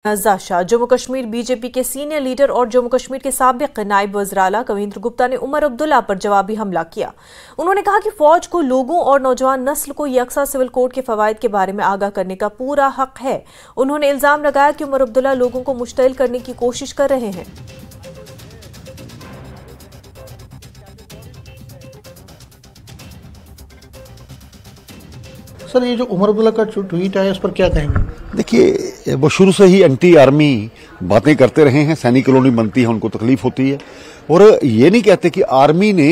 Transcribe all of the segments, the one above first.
Ejaz Shah. Jammu Kashmir BJP के senior leader और जम्मू कश्मीर के साबिक नायब वज़ीर आला कविंद्र गुप्ता ने उमर अब्दुल्ला पर जवाबी हमला किया। उन्होंने कहा कि फौज को लोगों और नौजवान नस्ल को यकसा सिविल कोड के फवायद के बारे में आगाह करने का पूरा हक है। उन्होंने इल्जाम लगाया कि उमर अब्दुल्ला लोगों को मुश्तइल करने की कोशिश कर रहे हैं। सर, ये जो उमर अब्दुल्ला का ट्वीट आया, उस पर क्या कहेंगे? देखिए, वो शुरू से ही एंटी आर्मी बातें करते रहे हैं। सैनिक कॉलोनी बनती है, उनको तकलीफ होती है, और ये नहीं कहते कि आर्मी ने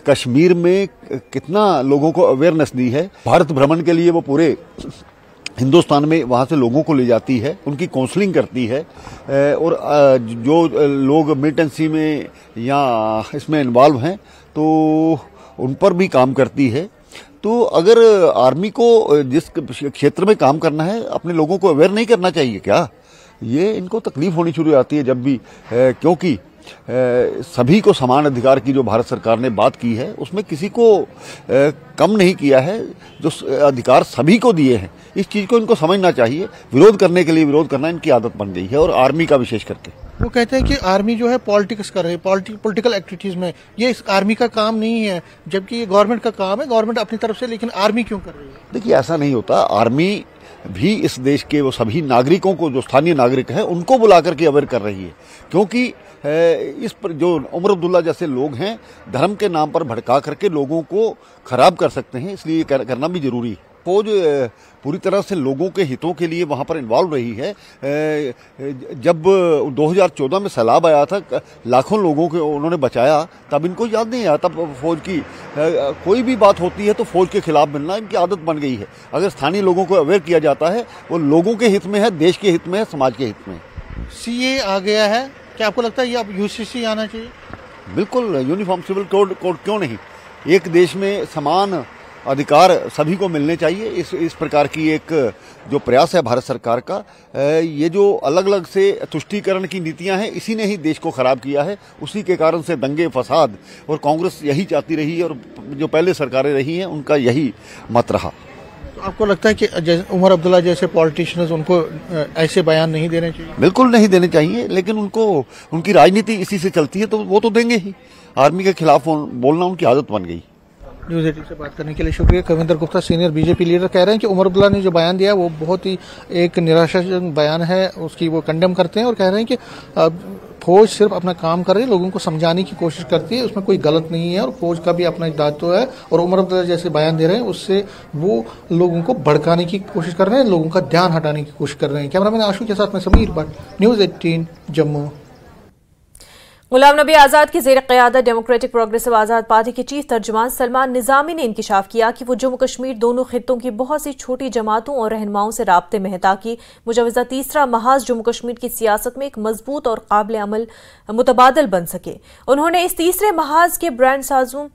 कश्मीर में कितना लोगों को अवेयरनेस दी है। भारत भ्रमण के लिए वो पूरे हिंदुस्तान में वहां से लोगों को ले जाती है, उनकी काउंसलिंग करती है, और जो लोग मिलिटेंसी में या इसमें इन्वॉल्व हैं तो उन पर भी काम करती है। तो अगर आर्मी को जिस क्षेत्र में काम करना है, अपने लोगों को अवेयर नहीं करना चाहिए क्या? ये इनको तकलीफ होनी शुरू हो जाती है जब भी, क्योंकि सभी को समान अधिकार की जो भारत सरकार ने बात की है, उसमें किसी को कम नहीं किया है। जो अधिकार सभी को दिए हैं, इस चीज को इनको समझना चाहिए। विरोध करने के लिए विरोध करना इनकी आदत बन गई है, और आर्मी का विशेष करके। वो कहते हैं कि आर्मी जो है पॉलिटिक्स कर रही है, पॉलिटिकल एक्टिविटीज में। ये इस आर्मी का काम नहीं है, जबकि ये गवर्नमेंट का काम है, गवर्नमेंट अपनी तरफ से, लेकिन आर्मी क्यों कर रही है? देखिए, ऐसा नहीं होता। आर्मी भी इस देश के वो सभी नागरिकों को, जो स्थानीय नागरिक हैं, उनको बुला करके अवेयर कर रही है, क्योंकि इस पर जो उमर अब्दुल्ला जैसे लोग हैं, धर्म के नाम पर भड़का करके लोगों को खराब कर सकते हैं, इसलिए करना भी जरूरी है। फौज पूरी तरह से लोगों के हितों के लिए वहां पर इन्वॉल्व रही है। जब 2014 में सैलाब आया था, लाखों लोगों को उन्होंने बचाया, तब इनको याद नहीं आया। तब फौज की कोई भी बात होती है तो फौज के खिलाफ मिलना इनकी आदत बन गई है। अगर स्थानीय लोगों को अवेयर किया जाता है, वो लोगों के हित में है, देश के हित में है, समाज के हित में है। सीए आ गया है, क्या आपको लगता है ये अब यूसीसी आना चाहिए? बिल्कुल, यूनिफॉर्म सिविल कोड क्यों नहीं? एक देश में समान अधिकार सभी को मिलने चाहिए। इस प्रकार की एक जो प्रयास है भारत सरकार का, ये जो अलग अलग से तुष्टीकरण की नीतियां हैं, इसी ने ही देश को खराब किया है। उसी के कारण से दंगे फसाद, और कांग्रेस यही चाहती रही, और जो पहले सरकारें रही हैं उनका यही मत रहा। तो आपको लगता है कि उमर अब्दुल्ला जैसे पॉलिटिशियंस, उनको ऐसे बयान नहीं देने चाहिए? बिल्कुल नहीं देने चाहिए, लेकिन उनकी राजनीति इसी से चलती है, तो वो तो देंगे ही। आर्मी के खिलाफ बोलना उनकी आदत बन गई। न्यूज़ 18 से बात करने के लिए शुक्रिया। Kavinder Gupta, senior BJP leader, कह रहे हैं कि उमर अब्दुल्ला ने जो बयान दिया वो बहुत ही एक निराशाजनक बयान है, उसकी वो कंडेम करते हैं, और कह रहे हैं कि फौज सिर्फ अपना काम कर रही है, लोगों को समझाने की कोशिश करती है, उसमें कोई गलत नहीं है, और फौज का भी अपना दायित्व है। और उमर अब्दुल्ला जैसे बयान दे रहे हैं, उससे वो लोगों को भड़काने की कोशिश कर रहे हैं, लोगों का ध्यान हटाने की कोशिश कर रहे हैं। कैमरामैन आशु के साथ मैं समीर भट्ट, न्यूज़ 18 जम्मू। गुलाम नबी आज़ाद की ज़ेर क़यादत डेमोक्रेटिक प्रोग्रेसिव आज़ाद पार्टी के चीफ तर्जुमान सलमान निज़ामी ने इंकिशाफ किया कि वो जम्मू कश्मीर दोनों खित्तों की बहुत सी छोटी जमातों और रहनुमाओं से राब्ते में है, ताकि मुजवज़ा तीसरा महाज जम्मू कश्मीर की सियासत में एक मजबूत और काबिल अमल मुतबादल बन सके। उन्होंने इस तीसरे महाज के ब्रांड साजों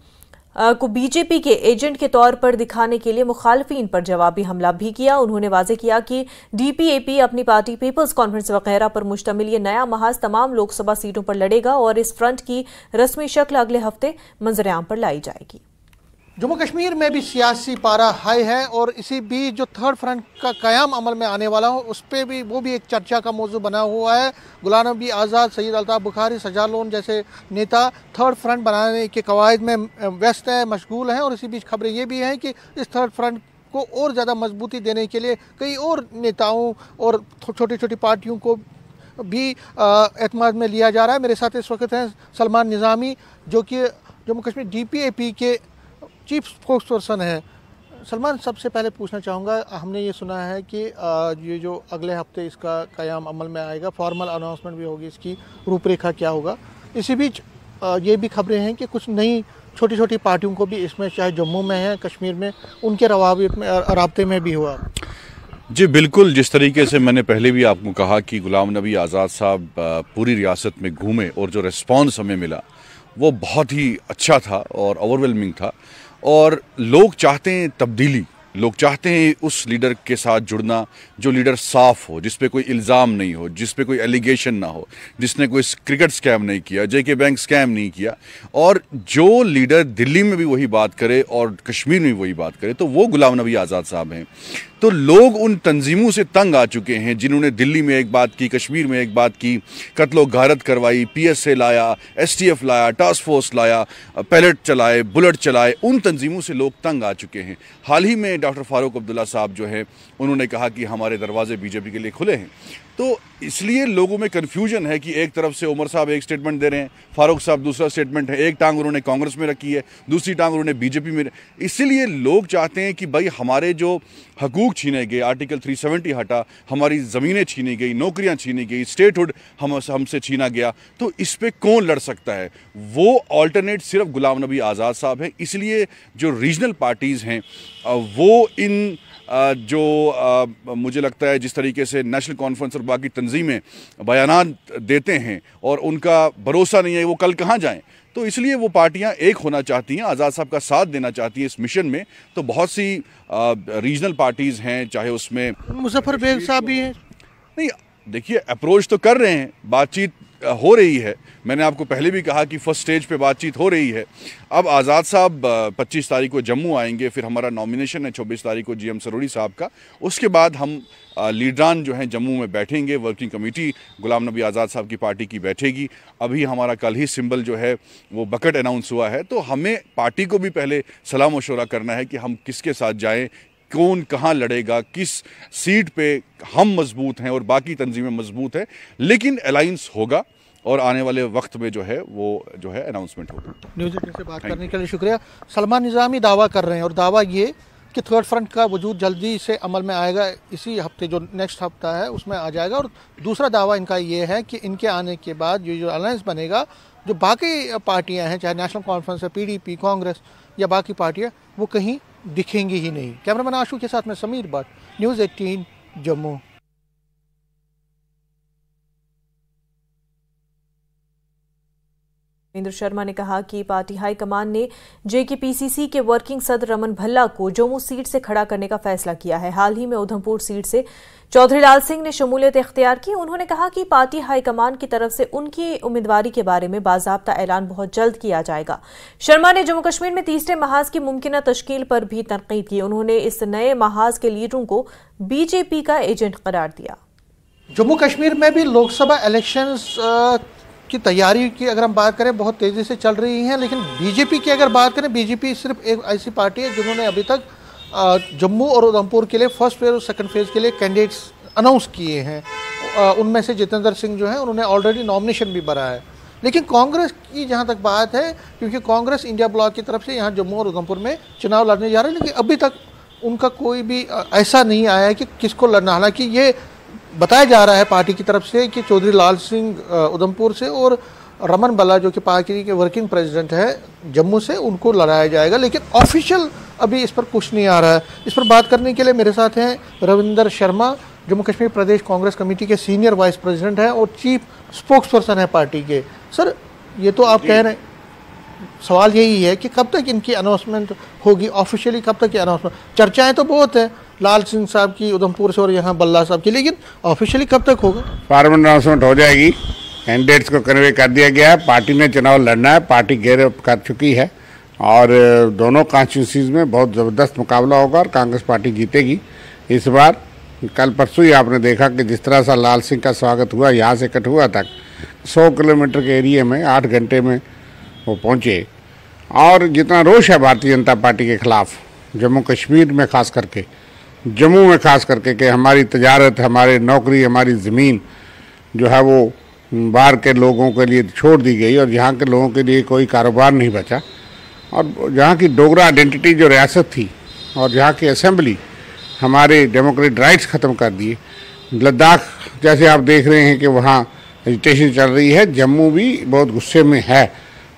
को बीजेपी के एजेंट के तौर पर दिखाने के लिए मुखालफीन पर जवाबी हमला भी किया। उन्होंने वाजे किया कि डीपीएपी अपनी पार्टी पीपल्स कॉन्फ्रेंस वगैरह पर मुश्तमिल ये नया महाज तमाम लोकसभा सीटों पर लड़ेगा, और इस फ्रंट की रस्मी शक्ल अगले हफ्ते मंजर-ए-आम पर लाई जाएगी। जम्मू कश्मीर में भी सियासी पारा हाई है, और इसी बीच जो थर्ड फ्रंट का कयाम अमल में आने वाला हो, उस पर भी वो भी एक चर्चा का मौजू बना हुआ है। गुलाम नबी आज़ाद, सैयद अल्ताफ़ बुखारी, सज्जाद लोन जैसे नेता थर्ड फ्रंट बनाने के कवायद में व्यस्त हैं, मशगूल हैं, और इसी बीच खबरें ये भी हैं कि इस थर्ड फ्रंट को और ज़्यादा मजबूती देने के लिए कई और नेताओं और छोटी छोटी पार्टियों को भी एतमाद में लिया जा रहा है। मेरे साथ इस वक्त हैं सलमान निज़ामी, जो कि जम्मू कश्मीर डीपीएपी के चीफ स्पोक्स पर्सन है। सलमान, सबसे पहले पूछना चाहूँगा, हमने ये सुना है कि ये जो अगले हफ्ते इसका क़याम अमल में आएगा, फॉर्मल अनाउंसमेंट भी होगी, इसकी रूपरेखा क्या होगा। इसी बीच ये भी खबरें हैं कि कुछ नई छोटी छोटी पार्टियों को भी इसमें, चाहे जम्मू में है, कश्मीर में, उनके रवाबित में, राब्ते में भी हुआ। जी बिल्कुल, जिस तरीके से मैंने पहले भी आपको कहा कि गुलाम नबी आज़ाद साहब पूरी रियासत में घूमे, और जो रिस्पॉन्स हमें मिला वो बहुत ही अच्छा था और ओवरवेलमिंग था। और लोग चाहते हैं तब्दीली, लोग चाहते हैं उस लीडर के साथ जुड़ना जो लीडर साफ हो, जिस पे कोई इल्ज़ाम नहीं हो, जिस पे कोई एलिगेशन ना हो, जिसने कोई क्रिकेट स्कैम नहीं किया, जेके बैंक स्कैम नहीं किया, और जो लीडर दिल्ली में भी वही बात करे और कश्मीर में भी वही बात करे, तो वो गुलाम नबी आज़ाद साहब हैं। तो लोग उन तंजीमों से तंग आ चुके हैं जिन्होंने दिल्ली में एक बात की, कश्मीर में एक बात की, कत्लो गारत करवाई, PSA लाया, STF लाया, टास्क फोर्स लाया, पैलेट चलाए, बुलेट चलाए। उन तंजीमों से लोग तंग आ चुके हैं। हाल ही में डॉक्टर फारूक अब्दुल्ला साहब जो है उन्होंने कहा कि हमारे दरवाजे बीजेपी के लिए खुले हैं। तो इसलिए लोगों में कन्फ्यूजन है कि एक तरफ से उमर साहब एक स्टेटमेंट दे रहे हैं, फारूक साहब दूसरा स्टेटमेंट है, एक टांग उन्होंने कांग्रेस में रखी है, दूसरी टांग उन्होंने बीजेपी में। इसलिए लोग चाहते हैं कि भाई हमारे जो हकूक छीने गए, आर्टिकल 370 हटा, हमारी ज़मीनें छीनी गई, नौकरियां छीनी गई, स्टेटहुड हमसे छीना गया, तो इस पर कौन लड़ सकता है? वो ऑल्टरनेट सिर्फ गुलाम नबी आज़ाद साहब हैं। इसलिए जो रीजनल पार्टीज़ हैं वो इन मुझे लगता है जिस तरीके से नेशनल कॉन्फ्रेंस और बाकी तंजीमें बयानात देते हैं और उनका भरोसा नहीं है वो कल कहाँ जाएं, तो इसलिए वो पार्टियां एक होना चाहती हैं, आज़ाद साहब का साथ देना चाहती हैं इस मिशन में। तो बहुत सी रीजनल पार्टीज़ हैं, चाहे उसमें मुजफ्फर बेग साहब भी हैं। नहीं, देखिए अप्रोच तो कर रहे हैं, बातचीत हो रही है। मैंने आपको पहले भी कहा कि फर्स्ट स्टेज पे बातचीत हो रही है। अब आज़ाद साहब 25 तारीख को जम्मू आएंगे, फिर हमारा नॉमिनेशन है 24 तारीख को GM सरोड़ी साहब का। उसके बाद हम लीडरान जो हैं जम्मू में बैठेंगे, वर्किंग कमेटी गुलाम नबी आज़ाद साहब की पार्टी की बैठेगी। अभी हमारा कल ही सिंबल जो है वो बकेट अनाउंस हुआ है। तो हमें पार्टी को भी पहले सलाह मशवरा करना है कि हम किसके साथ जाएँ, कौन कहाँ लड़ेगा, किस सीट पे हम मजबूत हैं और बाकी तंजीमें मजबूत हैं। लेकिन अलायंस होगा और आने वाले वक्त में जो है वो जो है अनाउंसमेंट होगा। न्यूज़ 18 से बात करने के लिए शुक्रिया। सलमान निज़ामी दावा कर रहे हैं और दावा ये कि थर्ड फ्रंट का वजूद जल्दी से अमल में आएगा, इसी हफ्ते जो नेक्स्ट हफ्ता है उसमें आ जाएगा। और दूसरा दावा इनका ये है कि इनके आने के बाद जो अलायंस बनेगा, जो बाकी पार्टियां हैं, चाहे नेशनल कॉन्फ्रेंस है, PDP, कांग्रेस या बाकी पार्टियां, वो कहीं दिखेंगी ही नहीं। कैमरामैन आशू के साथ में समीर भट्ट, न्यूज़ 18 जम्मू। इंद्र शर्मा ने कहा कि पार्टी हाईकमान ने JKPCC के वर्किंग सदर रमन भल्ला को जम्मू सीट से खड़ा करने का फैसला किया है। हाल ही में उधमपुर सीट से चौधरी लाल सिंह ने शमूलियत इख्तियार की। उन्होंने कहा कि पार्टी हाईकमान की तरफ से उनकी उम्मीदवारी के बारे में बाज़ाब्ता ऐलान बहुत जल्द किया जाएगा। शर्मा ने जम्मू कश्मीर में तीसरे महाज की मुमकिन तश्कील पर भी तनकीद की। उन्होंने इस नए महाज के लीडरों को BJP का एजेंट करार दिया। जम्मू कश्मीर में भी लोकसभा इलेक्शंस की तैयारी की अगर हम बात करें बहुत तेज़ी से चल रही हैं, लेकिन BJP की अगर बात करें, BJP सिर्फ एक ऐसी पार्टी है जिन्होंने अभी तक जम्मू और उधमपुर के लिए फर्स्ट फेज और सेकंड फेज के लिए कैंडिडेट्स अनाउंस किए हैं। उनमें से जितेंद्र सिंह जो हैं उन्होंने ऑलरेडी नॉमिनेशन भी भरा है। लेकिन कांग्रेस की जहां तक बात है, क्योंकि कांग्रेस इंडिया ब्लॉक की तरफ से यहां जम्मू और उधमपुर में चुनाव लड़ने जा रहे हैं, लेकिन अभी तक उनका कोई भी ऐसा नहीं आया है कि किसको लड़ना। हालांकि ये बताया जा रहा है पार्टी की तरफ से कि चौधरी लाल सिंह उधमपुर से और रमन भल्ला जो कि पार्टी के वर्किंग प्रेसिडेंट है जम्मू से, उनको लड़ाया जाएगा। लेकिन ऑफिशियल अभी इस पर कुछ नहीं आ रहा है। इस पर बात करने के लिए मेरे साथ हैं रविंदर शर्मा, जम्मू कश्मीर प्रदेश कांग्रेस कमेटी के सीनियर वाइस प्रेसिडेंट हैं और चीफ स्पोक्स पर्सन है पार्टी के। सर, ये तो आप कह रहे हैं, सवाल यही है कि कब तक इनकी अनाउंसमेंट होगी, ऑफिशियली कब तक की अनाउंसमेंट? चर्चाएं तो बहुत है लाल सिंह साहब की उधमपुर से और यहाँ भल्ला साहब की, लेकिन ऑफिशियली कब तक होगा? फॉर्मल अनाउंसमेंट हो जाएगी, कैंडिडेट्स को कन्वे कर दिया गया है। पार्टी ने चुनाव लड़ना है, पार्टी घेर कर चुकी है और दोनों कॉन्स्टिट्यूंसीज में बहुत ज़बरदस्त मुकाबला होगा और कांग्रेस पार्टी जीतेगी इस बार। कल परसों ही आपने देखा कि जिस तरह से लाल सिंह का स्वागत हुआ, यहाँ से कठुआ तक 100 किलोमीटर के एरिए में 8 घंटे में वो पहुँचे। और जितना रोष है भारतीय जनता पार्टी के खिलाफ जम्मू कश्मीर में खास करके, जम्मू में खास करके कि हमारी तजारत, हमारे नौकरी, हमारी ज़मीन जो है वो बाहर के लोगों के लिए छोड़ दी गई और यहाँ के लोगों के लिए कोई कारोबार नहीं बचा। और जहाँ की डोगरा आइडेंटिटी जो रियासत थी और जहाँ की असेंबली हमारे डेमोक्रेटिक राइट्स ख़त्म कर दिए। लद्दाख जैसे आप देख रहे हैं कि वहाँ एजिटेशन चल रही है, जम्मू भी बहुत गुस्से में है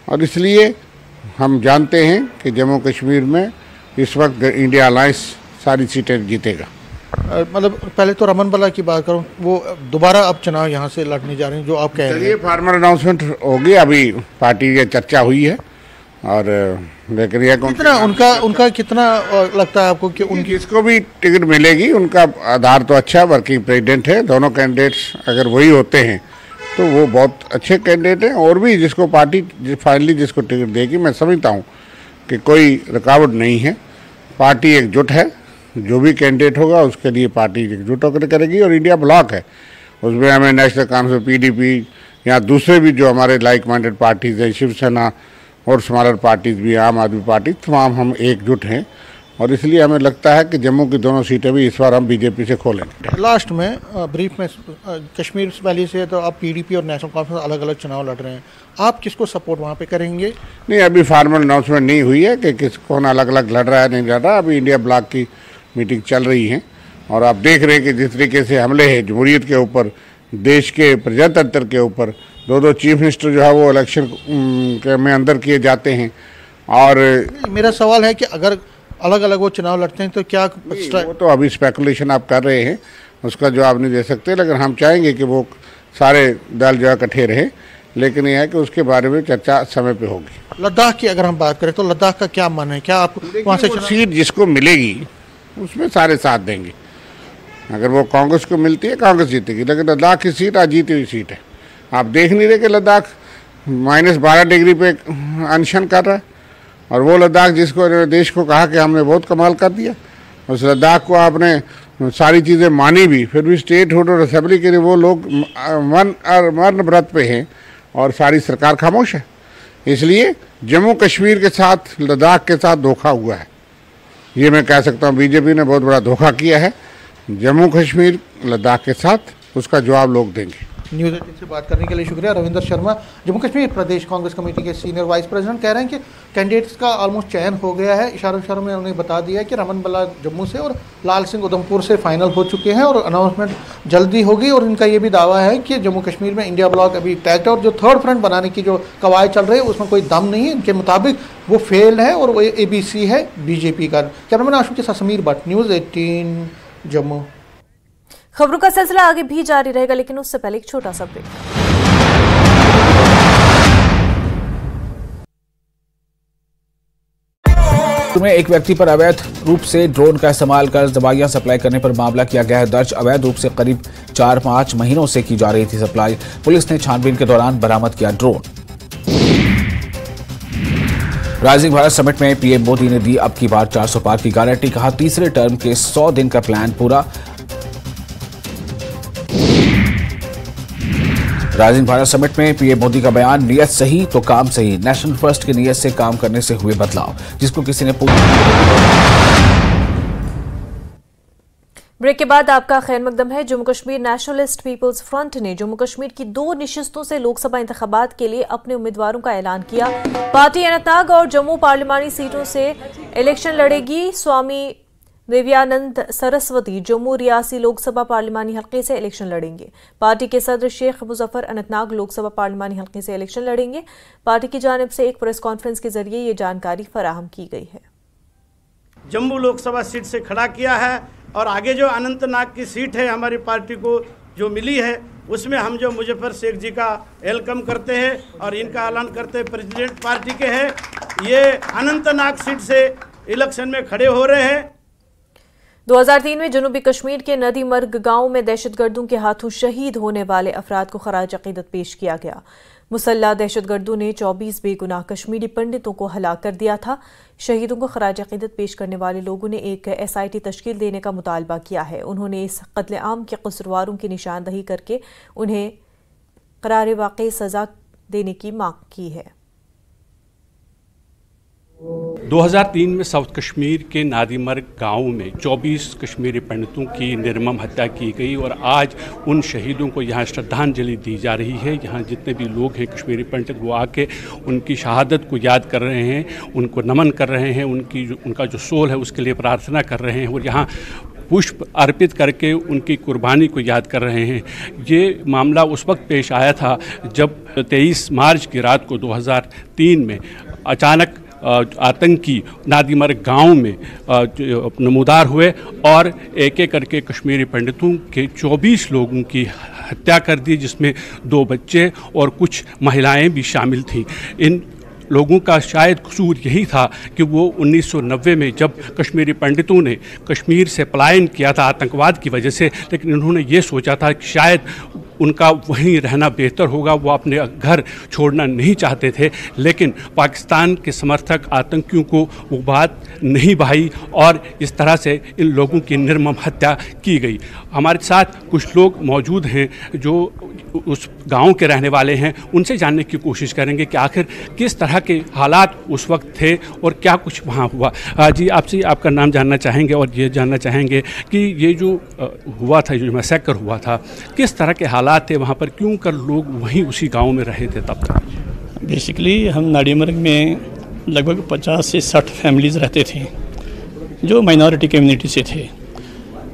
और इसलिए हम जानते हैं कि जम्मू कश्मीर में इस वक्त इंडिया अलायंस सारी सीटें जीतेगा। मतलब पहले तो रमन भल्ला की बात करूं, वो दोबारा अब चुनाव यहाँ से लड़ने जा रहे हैं जो आप कह रहे हैं। फॉर्मल अनाउंसमेंट होगी, अभी पार्टी की चर्चा हुई है और कितना उनका कितना लगता है आपको कि उनकी जिसको भी टिकट मिलेगी उनका आधार तो अच्छा, वर्किंग प्रेसिडेंट है। दोनों कैंडिडेट्स अगर वही होते हैं तो वो बहुत अच्छे कैंडिडेट हैं और भी जिसको पार्टी फाइनली जिसको टिकट देगी, मैं समझता हूँ कि कोई रुकावट नहीं है। पार्टी एकजुट है जो भी कैंडिडेट होगा उसके लिए पार्टी एकजुट होकर करेगी। और इंडिया ब्लॉक है, उसमें हमें नेशनल कॉन्फ्रेंस, PDP या दूसरे भी जो हमारे लाइक माइंडेड पार्टीज़ हैं, शिवसेना और स्मॉलर पार्टीज़ भी, आम आदमी पार्टी, तमाम हम एकजुट हैं। और इसलिए हमें लगता है कि जम्मू की दोनों सीटें भी इस बार हम BJP से खोलेंगे। लास्ट में ब्रीफ में, कश्मीर वैली से तो आप PDP और नेशनल कॉन्फ्रेंस अलग अलग चुनाव लड़ रहे हैं, आप किसको सपोर्ट वहाँ पे करेंगे? नहीं, अभी फार्मल अनाउंसमेंट नहीं हुई है कि किस कौन अलग अलग लड़ रहा है नहीं लड़ रहा। अभी इंडिया ब्लॉक की मीटिंग चल रही है और आप देख रहे हैं कि जिस तरीके से हमले हैं जमहूरियत के ऊपर, देश के प्रजातंत्र के ऊपर, दो चीफ मिनिस्टर जो है वो इलेक्शन में अंदर किए जाते हैं। और मेरा सवाल है कि अगर अलग अलग वो चुनाव लड़ते हैं तो क्या वो तो अभी स्पेकुलेशन आप कर रहे हैं, उसका जवाब नहीं दे सकते, लेकिन हम चाहेंगे कि वो सारे दल जो है इकट्ठे रहें। लेकिन यह है कि उसके बारे में चर्चा समय पे होगी। लद्दाख की अगर हम बात करें तो लद्दाख का क्या मन है, क्या आप वहाँ से सीट जिसको मिलेगी उसमें सारे साथ देंगे। अगर वो कांग्रेस को मिलती है, कांग्रेस जीतेगी, लेकिन लद्दाख की सीट आज जीती हुई सीट है। आप देख नहीं रहे कि लद्दाख -12 डिग्री पे अनशन कर रहा है, और वो लद्दाख जिसको देश को कहा कि हमने बहुत कमाल कर दिया, उस लद्दाख को आपने सारी चीज़ें मानी भी, फिर भी स्टेट हुड और असेंबली के लिए वो लोग मरण व्रत पे हैं और सारी सरकार खामोश है। इसलिए जम्मू कश्मीर के साथ लद्दाख के साथ धोखा हुआ है, ये मैं कह सकता हूँ। BJP ने बहुत बड़ा धोखा किया है जम्मू कश्मीर लद्दाख के साथ, उसका जवाब लोग देंगे। न्यूज़ 18 से बात करने के लिए शुक्रिया। रविंदर शर्मा, जम्मू कश्मीर प्रदेश कांग्रेस कमेटी के सीनियर वाइस प्रेसिडेंट, कह रहे हैं कि कैंडिडेट्स का ऑलमोस्ट चयन हो गया है। इशारों में उन्हें बता दिया है कि रमन बल्ला जम्मू से और लाल सिंह उधमपुर से फाइनल हो चुके हैं और अनाउंसमेंट जल्दी होगी। और इनका ये भी दावा है कि जम्मू कश्मीर में इंडिया ब्लॉक अभी टैक्ट और जो थर्ड फ्रंट बनाने की जो कवायद चल रही है उसमें कोई दम नहीं है। इनके मुताबिक वो फेल है और वो ABC है BJP का। कैमरामैन आशु के साथ समीर भट्ट, न्यूज़ 18 जम्मू। खबरों का सिलसिला आगे भी जारी रहेगा, लेकिन उससे पहले एक छोटा सा ब्रेक। में एक व्यक्ति पर अवैध रूप से ड्रोन का इस्तेमाल कर दवाइयां सप्लाई करने पर मामला किया गया है दर्ज। अवैध रूप से करीब 4-5 महीनों से की जा रही थी सप्लाई। पुलिस ने छानबीन के दौरान बरामद किया ड्रोन। राइजिंग भारत समिट में PM मोदी ने दी अब की बार 400 पार की गारंटी। कहा तीसरे टर्म के 100 दिन का प्लान पूरा। राइजिंग भारत समिट में PM मोदी का बयान, नियत सही तो काम सही। नेशनल फर्स्ट की नियत से काम करने से हुए बदलाव, जिसको किसी ने ब्रेक के बाद आपका खैर मकदम है। Jammu Kashmir nationalist people's front ने जम्मू कश्मीर की 2 निशिस्तों से लोकसभा इंतखाबात के लिए अपने उम्मीदवारों का ऐलान किया। पार्टी अनंतनाग और जम्मू पार्लिमानी सीटों से इलेक्शन लड़ेगी। स्वामी देवयानंद सरस्वती जम्मू रियासी लोकसभा पार्लिमानी हल्के से इलेक्शन लड़ेंगे। पार्टी के सदर शेख मुजफ्फर अनंतनाग लोकसभा पार्लिमानी हल्के से इलेक्शन लड़ेंगे। पार्टी की जानिब से एक प्रेस कॉन्फ्रेंस के जरिए ये जानकारी फराहम की गई है। जम्मू लोकसभा सीट से खड़ा किया है और आगे जो अनंतनाग की सीट है हमारी पार्टी को जो मिली है उसमें हम जो मुजफ्फर शेख जी का वेलकम करते हैं और इनका ऐलान करते हैं प्रेसिडेंट पार्टी के हैं। ये अनंतनाग सीट से इलेक्शन में खड़े हो रहे हैं। 2003 में जनूबी कश्मीर के नदी मर्ग गांव में दहशतगर्दों के हाथों शहीद होने वाले अफराद को खराज अकीदत पेश किया गया। मुसल्ला दहशतगर्दों ने 24 बेगुनाह कश्मीरी पंडितों को हलाक कर दिया था। शहीदों को खराज अकीदत पेश करने वाले लोगों ने एक SIT तश्कील देने का मुतालबा किया है। उन्होंने इस कत्लेआम के कसूरवारों की निशानदही करके उन्हें करार वाक़ई सजा देने की मांग की है। 2003 में साउथ कश्मीर के नादीमर्ग गांव में 24 कश्मीरी पंडितों की निर्मम हत्या की गई और आज उन शहीदों को यहां श्रद्धांजलि दी जा रही है। यहां जितने भी लोग हैं कश्मीरी पंडित वो आके उनकी शहादत को याद कर रहे हैं, उनको नमन कर रहे हैं, उनका जो सोल है उसके लिए प्रार्थना कर रहे हैं और यहाँ पुष्प अर्पित करके उनकी कुर्बानी को याद कर रहे हैं। ये मामला उस वक्त पेश आया था जब 23 मार्च की रात को 2003 में अचानक आतंकी नादीमर्ग गांव में नमूदार हुए और एक एक करके कश्मीरी पंडितों के 24 लोगों की हत्या कर दी, जिसमें 2 बच्चे और कुछ महिलाएं भी शामिल थीं। इन लोगों का शायद कसूर यही था कि वो 1990 में जब कश्मीरी पंडितों ने कश्मीर से पलायन किया था आतंकवाद की वजह से, लेकिन उन्होंने ये सोचा था कि शायद उनका वहीं रहना बेहतर होगा, वो अपने घर छोड़ना नहीं चाहते थे, लेकिन पाकिस्तान के समर्थक आतंकियों को वो बात नहीं भाई और इस तरह से इन लोगों की निर्मम हत्या की गई। हमारे साथ कुछ लोग मौजूद हैं जो उस गांव के रहने वाले हैं, उनसे जानने की कोशिश करेंगे कि आखिर किस तरह के हालात उस वक्त थे और क्या कुछ वहाँ हुआ। जी, आपसे आपका नाम जानना चाहेंगे और ये जानना चाहेंगे कि ये जो हुआ था, जो मैसेकर हुआ था, किस तरह के हालात थे वहाँ पर, क्यों कर लोग वहीं उसी गांव में रहे थे तब तक? बेसिकली हम नाड़ीमर्ग में लगभग 50 से 60 फैमिलीज़ रहते थे जो माइनॉरिटी कम्युनिटी से थे,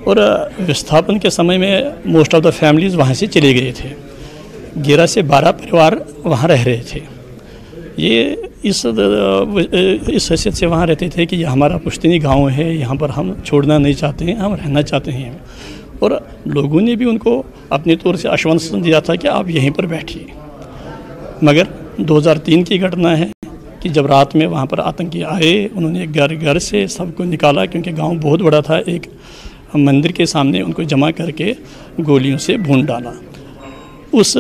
और विस्थापन के समय में मोस्ट ऑफ द फैमिलीज़ वहाँ से चले गए थे। 11 से 12 परिवार वहाँ रह रहे थे। ये इस हैसियत से वहाँ रहते थे कि ये हमारा पुश्तनी गांव है, यहाँ पर हम छोड़ना नहीं चाहते हैं, हम रहना चाहते हैं। और लोगों ने भी उनको अपने तौर से आश्वासन दिया था कि आप यहीं पर बैठिए। मगर 2003 की घटना है कि जब रात में वहाँ पर आतंकी आए, उन्होंने घर घर से सबको निकाला, क्योंकि गांव बहुत बड़ा था, एक मंदिर के सामने उनको जमा करके गोलियों से भून डाला। उस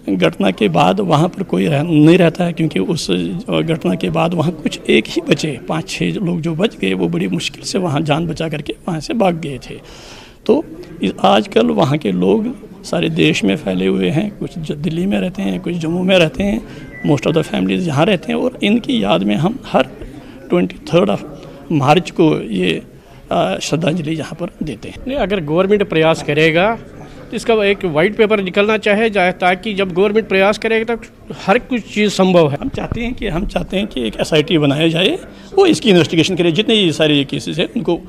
घटना के बाद वहाँ पर कोई नहीं रहता है, क्योंकि उस घटना के बाद वहाँ कुछ एक ही बचे, 5-6 लोग जो बच गए वो बड़ी मुश्किल से वहाँ जान बचा करके वहाँ से भाग गए थे। तो आजकल वहाँ के लोग सारे देश में फैले हुए हैं, कुछ दिल्ली में रहते हैं, कुछ जम्मू में रहते हैं, मोस्ट ऑफ द फैमिलीज़ यहाँ रहते हैं। और इनकी याद में हम हर 23 मार्च को ये श्रद्धांजलि यहाँ पर देते हैं। नहीं, अगर गवर्नमेंट प्रयास करेगा तो इसका एक वाइट पेपर निकलना चाहे ताकि जब गवर्नमेंट प्रयास करेगा तो हर कुछ चीज़ संभव है। हम चाहते हैं कि एक SIT बनाया जाए, वो इसकी इन्वेस्टिगेशन करे, जितने ये सारे केसेस हैं उनको,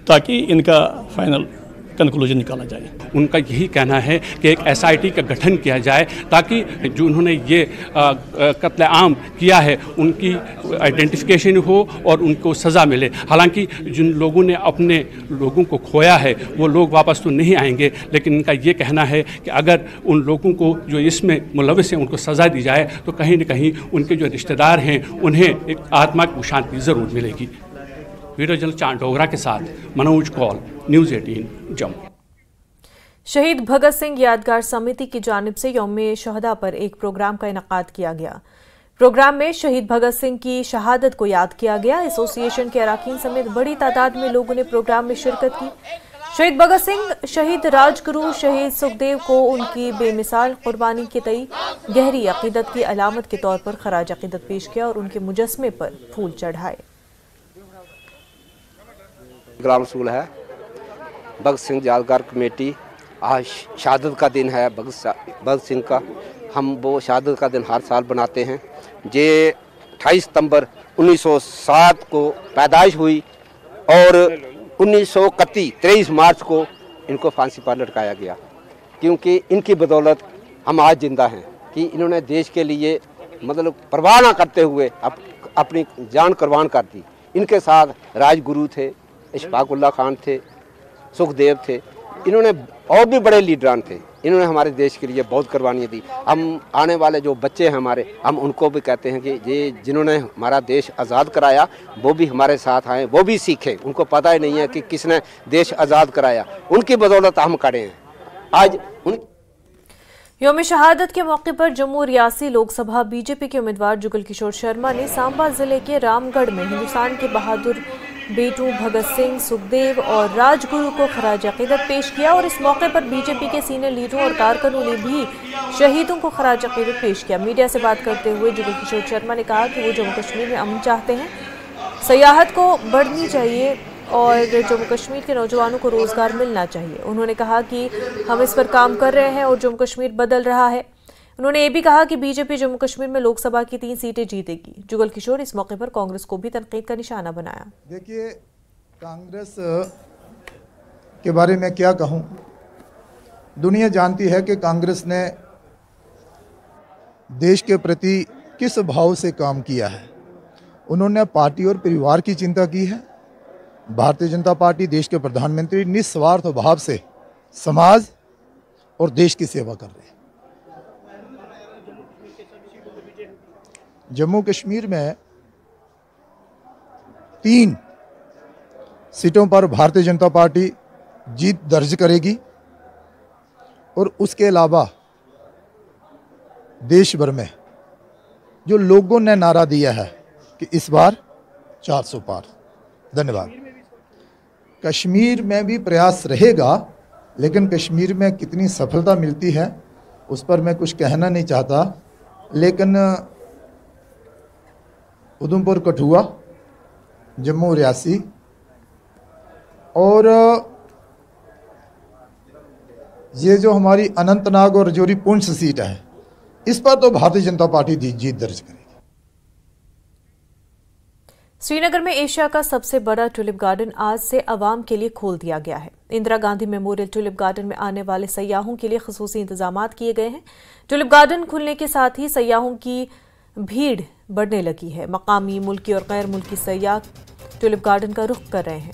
ताकि इनका फाइनल कंक्लूजन निकाला जाए। उनका यही कहना है कि एक SIT का गठन किया जाए ताकि जो उन्होंने ये कत्लेआम किया है उनकी आइडेंटिफिकेशन हो और उनको सज़ा मिले। हालांकि जिन लोगों ने अपने लोगों को खोया है वो लोग वापस तो नहीं आएंगे, लेकिन इनका ये कहना है कि अगर उन लोगों को जो इसमें मुलविस हैं उनको सज़ा दी जाए तो कहीं न कहीं उनके जो रिश्तेदार हैं उन्हें एक आत्मा की शांति ज़रूर मिलेगी। वीडियो जर्नलिस्ट चांद डोगरा के साथ मनोज कौल, न्यूज़ 18 जम्मू। शहीद भगत सिंह यादगार समिति की जानिब से यौम शहदा पर एक प्रोग्राम का इनेकाद किया गया। प्रोग्राम में शहीद भगत सिंह की शहादत को याद किया गया। एसोसिएशन के अरकान समेत बड़ी तादाद में लोगों ने प्रोग्राम में शिरकत की। शहीद भगत सिंह, शहीद राजगुरु शहीद सुखदेव को उनकी बेमिसाल कुर्बानी के तई गहरी अकीदत की अलामत के तौर पर खराज अकीदत पेश किया और उनके मुजस्मे पर फूल चढ़ाए। ग्राम स्कूल है भगत सिंह यादगार कमेटी, आज शहादत का दिन है भगत सिंह का। हम वो शहादत का दिन हर साल बनाते हैं। ये 28 सितंबर 1907 को पैदाइश हुई और 1931 23 मार्च को इनको फांसी पर लटकाया गया, क्योंकि इनकी बदौलत हम आज जिंदा हैं कि इन्होंने देश के लिए मतलब परवाह ना करते हुए अपनी जान कुर्बान कर दी। इनके साथ राजगुरु थे, इशफाक उल्लाह खान थे, सुखदेव थे, इन्होंने और भी बड़े लीडरान थे। इन्होंने हमारे देश के लिए बहुत कुर्बानियाँ दी। हम आने वाले जो बच्चे हैं हमारे, हम उनको भी कहते हैं कि ये जिन्होंने हमारा देश आज़ाद कराया वो भी हमारे साथ आएँ, वो भी सीखें। उनको पता ही नहीं है कि किसने देश आज़ाद कराया, उनकी बदौलत हम खड़े हैं आज। यौम शहादत के मौके पर जम्मू रियासी लोकसभा बीजेपी के उम्मीदवार जुगल किशोर शर्मा ने सांबा जिले के रामगढ़ में हिंदुस्तान के बहादुर बेटू भगत सिंह, सुखदेव और राजगुरु को खराज अकीदत पेश किया और इस मौके पर बीजेपी के सीनियर लीडरों और कारकुनों ने भी शहीदों को खराज अकीदत पेश किया। मीडिया से बात करते हुए जुगल किशोर शर्मा ने कहा कि वो जम्मू कश्मीर में अमन चाहते हैं, सयाहत को बढ़नी चाहिए और जम्मू कश्मीर के नौजवानों को रोजगार मिलना चाहिए। उन्होंने कहा कि हम इस पर काम कर रहे हैं और जम्मू कश्मीर बदल रहा है। उन्होंने ये भी कहा कि बीजेपी जम्मू कश्मीर में लोकसभा की 3 सीटें जीतेगी। जुगल किशोर इस मौके पर कांग्रेस को भी तनकीद का निशाना बनाया। देखिए, कांग्रेस के बारे में क्या कहूं, दुनिया जानती है कि कांग्रेस ने देश के प्रति किस भाव से काम किया है। उन्होंने पार्टी और परिवार की चिंता की है। भारतीय जनता पार्टी देश के प्रधानमंत्री निस्वार्थ भाव से समाज और देश की सेवा कर रहे हैं। जम्मू कश्मीर में 3 सीटों पर भारतीय जनता पार्टी जीत दर्ज करेगी और उसके अलावा देश भर में जो लोगों ने नारा दिया है कि इस बार 400 पार। धन्यवाद। कश्मीर में भी प्रयास रहेगा, लेकिन कश्मीर में कितनी सफलता मिलती है उस पर मैं कुछ कहना नहीं चाहता, लेकिन उधमपुर, कठुआ, जम्मू, रियासी और ये जो हमारी अनंतनाग और राजौरी पुंछ सीट है, इस पर तो भारतीय जनता पार्टी जीत दर्ज करेगी। श्रीनगर में एशिया का सबसे बड़ा ट्यूलिप गार्डन आज से आवाम के लिए खोल दिया गया है। Indira Gandhi memorial tulip garden में आने वाले सयाहों के लिए खुसूसी इंतजामात किए गए हैं। ट्यूलिप गार्डन खुलने के साथ ही सयाहों की भीड़ बढ़ने लगी है। मकामी, मुल्की और गैर मुल्की सयाह ट्यूलिप गार्डन का रुख कर रहे हैं।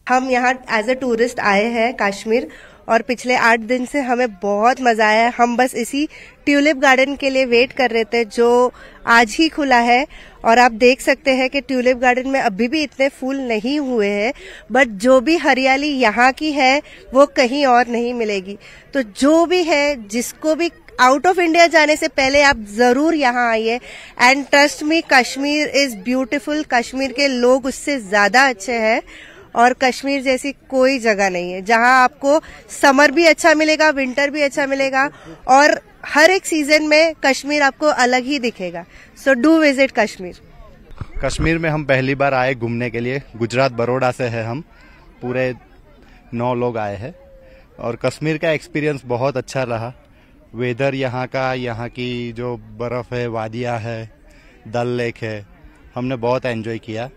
हम यहाँ एज ए टूरिस्ट आए हैं कश्मीर, और पिछले 8 दिन से हमें बहुत मजा आया। हम बस इसी ट्यूलिप गार्डन के लिए वेट कर रहे थे जो आज ही खुला है। और आप देख सकते हैं कि ट्यूलिप गार्डन में अभी भी इतने फूल नहीं हुए हैं, बट जो भी हरियाली यहाँ की है वो कहीं और नहीं मिलेगी। तो जो भी है, जिसको भी आउट ऑफ इंडिया जाने से पहले आप जरूर यहाँ आइए। And trust me, Kashmir is beautiful. Kashmir के लोग उससे ज्यादा अच्छे हैं और कश्मीर जैसी कोई जगह नहीं है जहां आपको समर भी अच्छा मिलेगा, विंटर भी अच्छा मिलेगा, और हर एक सीजन में कश्मीर आपको अलग ही दिखेगा। So do visit Kashmir. Kashmir में हम पहली बार आए घूमने के लिए। गुजरात, बड़ौदा से है हम, पूरे 9 लोग आए हैं और कश्मीर का एक्सपीरियंस बहुत अच्छा रहा। वेदर यहाँ का, यहाँ की जो बर्फ है, वादियाँ है, डल लेक है, हमने बहुत एंजॉय किया।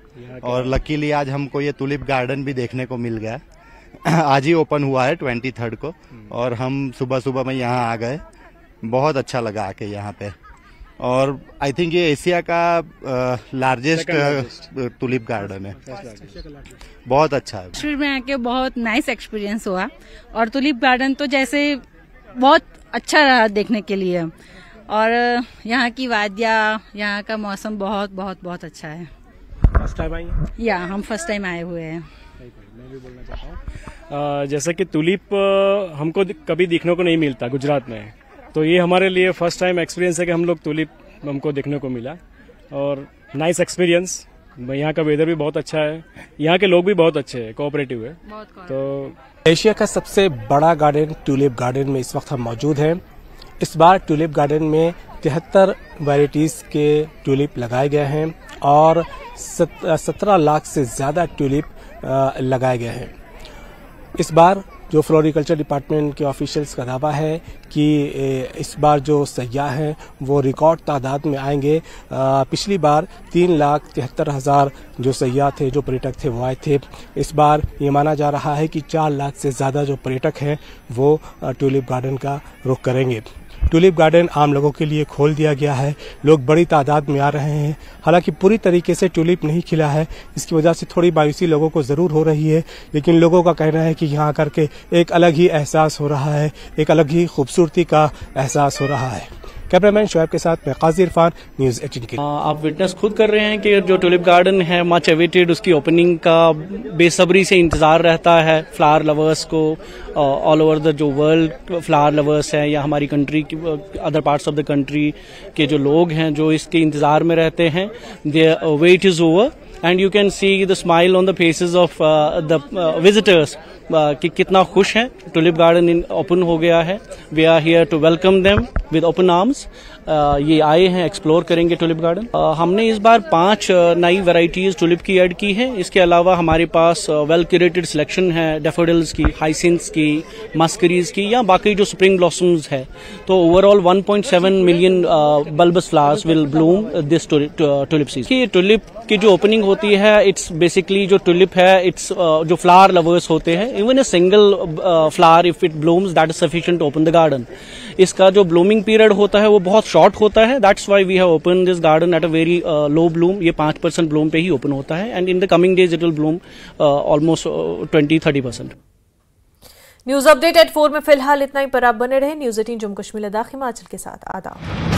और लकीली आज हमको ये टूलिप गार्डन भी देखने को मिल गया। आज ही ओपन हुआ है 23 को, और हम सुबह सुबह में यहाँ आ गए। बहुत अच्छा लगा आके यहाँ पे। और आई थिंक ये एशिया का लार्जेस्ट टूलिप गार्डन है। बहुत अच्छा है। कश्मीर में आके बहुत नाइस एक्सपीरियंस हुआ, और टूलिप गार्डन तो जैसे बहुत अच्छा रहा देखने के लिए, और यहाँ की वादियाँ, यहाँ का मौसम बहुत बहुत बहुत अच्छा है। फर्स्ट टाइम आई हैं? या हम फर्स्ट टाइम आए हुए हैं। मैं भी बोलना चाहता हूँ, जैसा कि टूलिप हमको कभी देखने को नहीं मिलता गुजरात में, तो ये हमारे लिए फर्स्ट टाइम एक्सपीरियंस है कि हम लोग टूलिप हमको देखने को मिला। और नाइस एक्सपीरियंस। यहाँ का वेदर भी बहुत अच्छा है, यहाँ के लोग भी बहुत अच्छे हैं, कोऑपरेटिव है। तो एशिया का सबसे बड़ा गार्डन ट्यूलिप गार्डन में इस वक्त हम मौजूद हैं। इस बार ट्यूलिप गार्डन में 73 वैरायटीज के ट्यूलिप लगाए गए हैं और 17 लाख से ज्यादा ट्यूलिप लगाए गए हैं। इस बार जो फ्लोरिकल्चर डिपार्टमेंट के ऑफिशियल्स का दावा है कि इस बार जो सयाह हैं वो रिकॉर्ड तादाद में आएंगे। पिछली बार 3,73,000 जो सयाह थे, जो पर्यटक थे, वो आए थे। इस बार ये माना जा रहा है कि 4 लाख से ज्यादा जो पर्यटक हैं वो ट्यूलिप गार्डन का रुख करेंगे। ट्यूलिप गार्डन आम लोगों के लिए खोल दिया गया है। लोग बड़ी तादाद में आ रहे हैं। हालांकि पूरी तरीके से ट्यूलिप नहीं खिला है, इसकी वजह से थोड़ी मायूसी लोगों को जरूर हो रही है, लेकिन लोगों का कहना है कि यहाँ आकर के एक अलग ही एहसास हो रहा है, एक अलग ही खूबसूरती का एहसास हो रहा है। कैमरामैन शोएब के साथ मैं काजी इरफान, न्यूज 18 के। आप विटनेस खुद कर रहे हैं कि जो टूलिप गार्डन है, मच अवेटेड, उसकी ओपनिंग का बेसब्री से इंतजार रहता है फ्लावर लवर्स को। ऑल ओवर द जो वर्ल्ड फ्लावर लवर्स हैं या हमारी कंट्री की other parts of the country के जो लोग हैं जो इसके इंतजार में रहते हैं, their wait is over and you can see the smile on the faces of the visitors कि कितना खुश हैं। टूलिप गार्डन ओपन हो गया है। We are here to welcome them with open arms. ये आए हैं, एक्सप्लोर करेंगे टूलिप गार्डन। हमने इस बार 5 नई वैरायटीज टूलिप की ऐड की है। इसके अलावा हमारे पास वेल क्यूरेटेड सिलेक्शन है डैफोडिल्स की, हाइसिंथ्स की, मस्करीज की या बाकी जो स्प्रिंग ब्लॉसम्स है। तो overall 1.7 million bulbs flowers will bloom this tulip season. Tulip की जो ओपनिंग होती है, इट्स बेसिकली जो टूलिप है, इट्स जो फ्लावर लवर्स होते हैं, even a single flower if it blooms that is sufficient to open the garden. इसका जो ब्लूमिंग पीरियड होता है वो बहुत शॉर्ट होता है। That's why we have open this garden at a very low bloom. ये 5% ब्लूम पे ही ओपन होता है and in the coming days it will bloom almost 20-30%। News update at 4 में फिलहाल इतना ही, पर आप बने रहे न्यूज 18 जम्मू कश्मीर लद्दाख हिमाचल के साथ। आदाब।